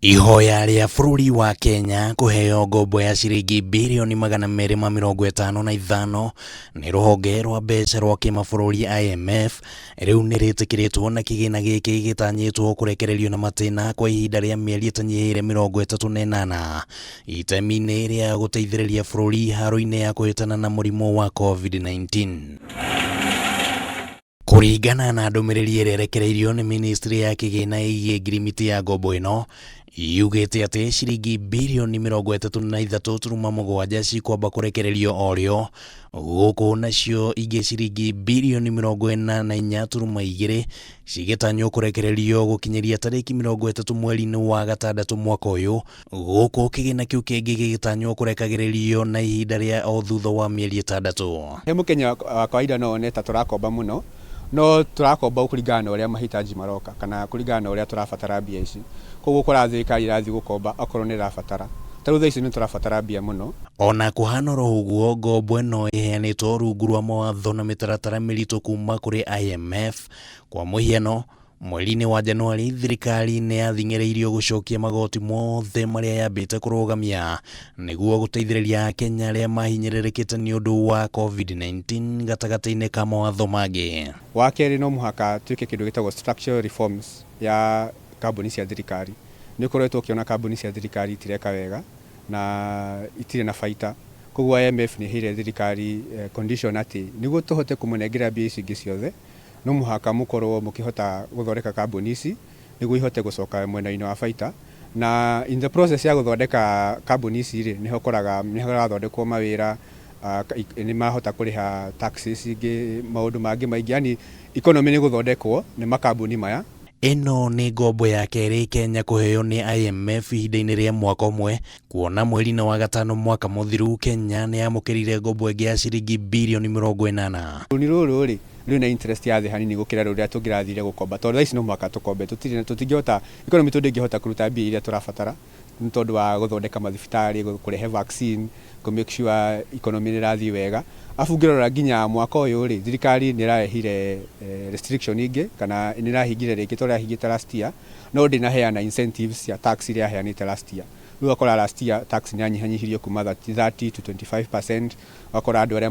Ihoya rĩa bũrũri wa Kenya kũheo ngombo ya ciringi mbirioni 255 nĩ rũhonge rwa mbeca rwa kimabũrũri IMF rĩu nĩ rĩtĩkĩrĩtwo na kigina giki gĩtanyĩtwo kũrekererio na matĩna kwa ihinda rĩa mĩeri ĩtanyihĩire 38 itemi-inĩ rĩa guteithiriria bũrũri haaro-ini ya kuhitana na mũrimũ wa COVID-19. Kuringana na Ndumiriri irekereirio nĩ ministry ya kigina ĩgiĩ ngirimiti ya ngombo ĩno, yugite atĩ ciringi mbirioni 33.7 cikwamba kũrekererio orĩo, gũkũ nacio ingĩ ciringi mbirioni 44.2 cigĩtanywo kũrekererio gũkinyĩria tarĩki 30 mweri-inĩ wa gatandatũ mwaka ũyũ, gũkũ kĩgĩna kĩu kĩngĩ gĩgĩtanywo kũrekagĩrĩrio na ihinda rĩa o thutha wa mĩeri 6. He mũkenya wa kawaida no one ta tũrakomba mũno, no tũrakomba kũringana na ũrĩa mahitaji maroka kana kũringana na ũrĩa tũrabatara mbia ici. Koguo kora thirikari irathi gũkomba okorwo nĩ ĩrabatara. Tarĩu thaa ici nĩ tũrabatara mbia mũno. Ona kũhana ũguo, ngombo ĩno ĩheanĩtwo rungu rwa mawatho na mĩtaratara mĩritũ kuma kũrĩ IMF. Kwa mũhiano, mweri-inĩ wa Januari thirikari nĩ yathing'ĩrĩirio gũcokia magoti mothe marĩa yambĩte kũrũgamia nĩguo gũteithĩrĩria Kenya arĩa mahinyĩrĩrĩkĩte nĩ ũndũ wa COVID-19 gatagatĩ-inĩ ka mawatho mangĩ. Wa kerĩ no mũhaka twĩke kĩndũ gĩtagwo structural reforms ya kambuni cia thirikari. Nĩ ũkoretwo ũkĩona kambuni cia thirikari itireka wega na itirĩ na baita. Koguo IMF nĩ ĩheire thirikari condition atĩ nĩguo tũhote kũmũnengera mbia ici ingĩ ciothe, no mũhaka mũkorwo mũkĩhota gũthondeka kambuni ici nĩguo ihote gũcoka mwena-inĩ wa baita. Na in the process ya gũthondeka kambuni ici rĩ, nĩ hokoraga nĩ harathondekwo mawĩra, nĩ mahota kũrĩha taxes ingĩ, maũndũ mangĩ maingĩ, yani economy nĩ gũthondekwo nĩ makambuni maya. Ĩno nĩ ngombo ya kerĩ Kenya kũheo nĩ IMF ihinda-inĩ rĩa mwaka ũmwe, kuona mweri-inĩ wa gatano mwaka mũthiru Kenya nĩ yamũkĩrire ngombo ĩngĩ ya ciringi mbirioni 80. Rũni rũrũ rĩ, rwĩ na interest ya thĩ hanini gũkĩra rũrĩa tũngĩrathire gũkomba, tondũ thaa ici no mũhaka tũkombe, tũtingĩhota, economy ndĩngĩhota kũruta mbia iria tũrabatara nĩ tondũ wa gũthondeka mathibitarĩ, kũrehe vaccine, kũ make sure economy nĩ ĩrathiĩ wega. Afu ngĩrora nginya mwaka ũyũ rĩ, thirikari nĩ ĩrahire restriction ingĩ kana nĩ ĩrahingire rĩngĩ tondũ yahingĩte last year, no ndĩnaheana incentives ya tax iria yaheanĩte last year. Rĩu wakora last year tax nĩ yanyihanyihirio kuma 30 to 25%. Wakora andũ arĩa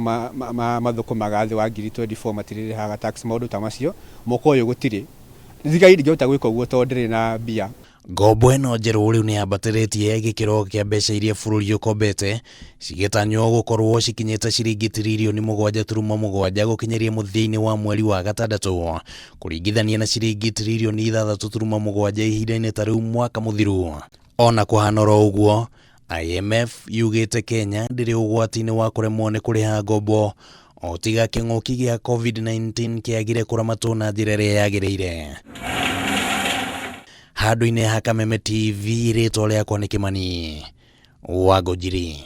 mathũkũmaga thĩ wa 2024 matirĩrĩhaga tax, maũndũ ta macio. Mwaka ũyũ gũtirĩ. Thirikari ndĩngĩhota gwĩka ũguo tondũ ndĩrĩ na mbia. Ngombo ĩno njerũ rĩu nĩ yambatĩrĩtie gĩkĩro kĩa mbeca iria bũrũri ũkombete, cigĩtanywo gũkorwo cikinyĩte ciringi tiririoni 7.7 gũkinyĩria mũthia-inĩ wa mweri wa gatandatũ, kũringithania na ciringi tiririoni 6.7 ihinda-inĩ ta rĩu mwaka mũthiru. Ona kũhana ũguo, IMF yugite Kenya ndĩrĩ ũgwati-inĩ wa kũremwo nĩ kũrĩha ngombo, o tiga kĩng'ũki gĩa COVID-19 kĩagire kũramatwo na njĩra ĩrĩa yagĩrĩire. Handũ-inĩ ha Kameme TV, rĩtwa rĩakwa nĩ Kimani wa Njira.